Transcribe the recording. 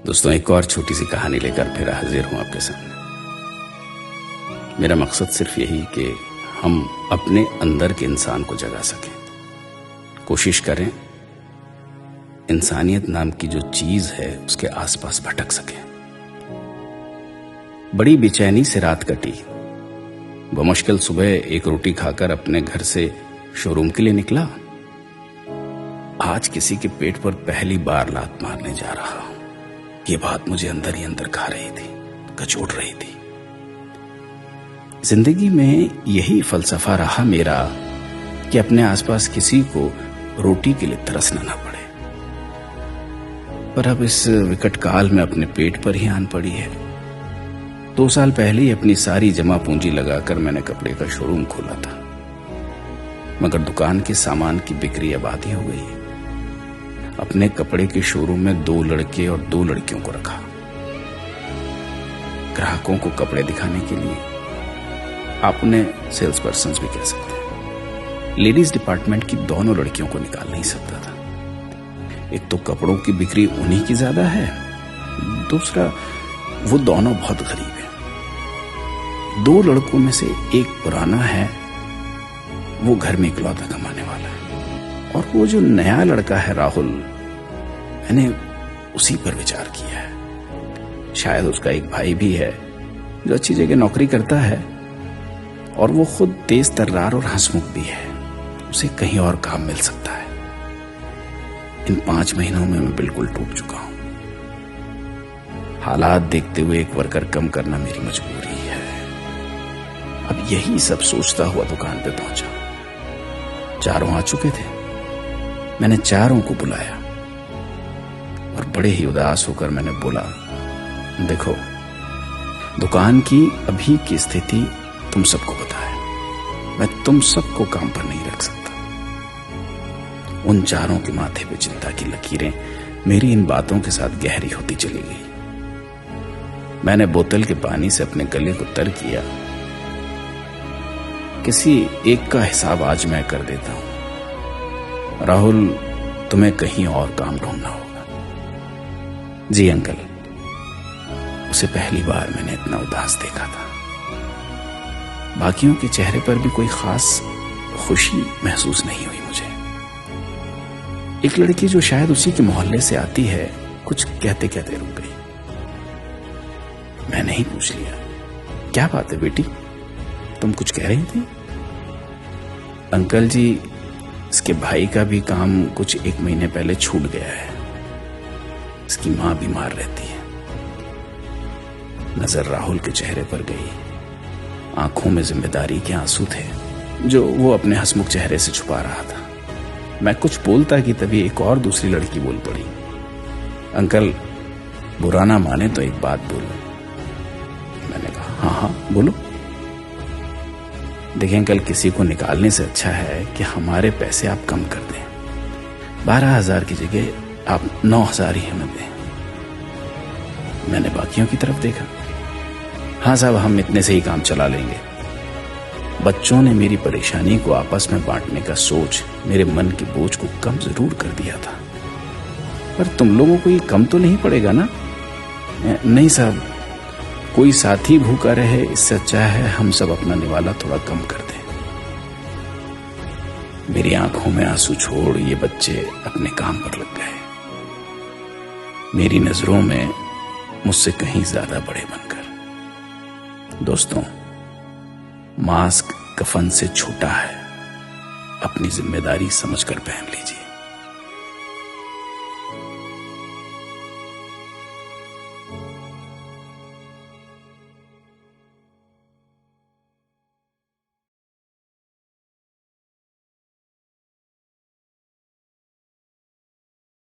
दोस्तों, एक और छोटी सी कहानी लेकर फिर हाजिर हूं आपके सामने। मेरा मकसद सिर्फ यही कि हम अपने अंदर के इंसान को जगा सकें, कोशिश करें इंसानियत नाम की जो चीज है उसके आसपास भटक सकें। बड़ी बेचैनी से रात कटी। बमुश्किल सुबह एक रोटी खाकर अपने घर से शोरूम के लिए निकला। आज किसी के पेट पर पहली बार लात मारने जा रहा हूं। ये बात मुझे अंदर ही अंदर खा रही थी, कचोट रही थी। जिंदगी में यही फलसफा रहा मेरा कि अपने आसपास किसी को रोटी के लिए तरसना ना पड़े। पर अब इस विकट काल में अपने पेट पर ही आन पड़ी है। 2 साल पहले ही अपनी सारी जमा पूंजी लगाकर मैंने कपड़े का शोरूम खोला था, मगर दुकान के सामान की बिक्री अब आधी हो गई है। अपने कपड़े के शोरूम में 2 लड़के और 2 लड़कियों को रखा, ग्राहकों को कपड़े दिखाने के लिए। आप उन्हें सेल्स पर्सन भी कह सकते हैं। लेडीज डिपार्टमेंट की दोनों लड़कियों को निकाल नहीं सकता था। एक तो कपड़ों की बिक्री उन्हीं की ज्यादा है, दूसरा वो दोनों बहुत गरीब हैं। 2 लड़कों में से एक पुराना है, वो घर में इकलौता कमाने वाला है, और वो जो नया लड़का है राहुल, मैंने उसी पर विचार किया है। शायद उसका एक भाई भी है जो अच्छी जगह नौकरी करता है, और वो खुद तेज तर्रार और हंसमुख भी है। उसे कहीं और काम मिल सकता है। इन 5 महीनों में मैं बिल्कुल टूट चुका हूं। हालात देखते हुए एक वर्कर कम करना मेरी मजबूरी है। अब यही सब सोचता हुआ दुकान पे पहुंचा। चारों आ चुके थे। मैंने चारों को बुलाया और बड़े ही उदास होकर मैंने बोला, देखो, दुकान की अभी की स्थिति तुम सबको पता है। मैं तुम सबको काम पर नहीं रख सकता। उन चारों के माथे पे चिंता की लकीरें मेरी इन बातों के साथ गहरी होती चली गई। मैंने बोतल के पानी से अपने गले को तर किया। किसी एक का हिसाब आज मैं कर देता हूं। राहुल, तुम्हें कहीं और काम ढूंढना होगा। जी अंकल। उसे पहली बार मैंने इतना उदास देखा था। बाकियों के चेहरे पर भी कोई खास खुशी महसूस नहीं हुई मुझे। एक लड़की जो शायद उसी के मोहल्ले से आती है, कुछ कहते कहते रुक गई। मैंने ही पूछ लिया, क्या बात है बेटी, तुम कुछ कह रही थी? अंकल जी, इसके भाई का भी काम कुछ 1 महीने पहले छूट गया है। इसकी मां बीमार रहती है। नजर राहुल के चेहरे पर गई। आंखों में जिम्मेदारी के आंसू थे जो वो अपने हंसमुख चेहरे से छुपा रहा था। मैं कुछ बोलता कि तभी एक और दूसरी लड़की बोल पड़ी, अंकल, बुरा ना माने तो एक बात बोलो। मैंने कहा, हाँ हाँ बोलो। देखिए अंकल, किसी को निकालने से अच्छा है कि हमारे पैसे आप कम कर दें। 12,000 की जगह आप 9,000 ही हमें दें। मैंने बाकियों की तरफ देखा। हाँ साहब, हम इतने से ही काम चला लेंगे। बच्चों ने मेरी परेशानी को आपस में बांटने का सोच मेरे मन के बोझ को कम जरूर कर दिया था। पर तुम लोगों को ये कम तो नहीं पड़ेगा ना? नहीं साहब, कोई साथी भूखा रहे इससे अच्छा है हम सब अपना निवाला थोड़ा कम कर दें। मेरी आंखों में आंसू छोड़ ये बच्चे अपने काम पर लग गए, मेरी नजरों में मुझसे कहीं ज्यादा बड़े बनकर। दोस्तों, मास्क कफन से छोटा है। अपनी जिम्मेदारी समझकर पहन लीजिए।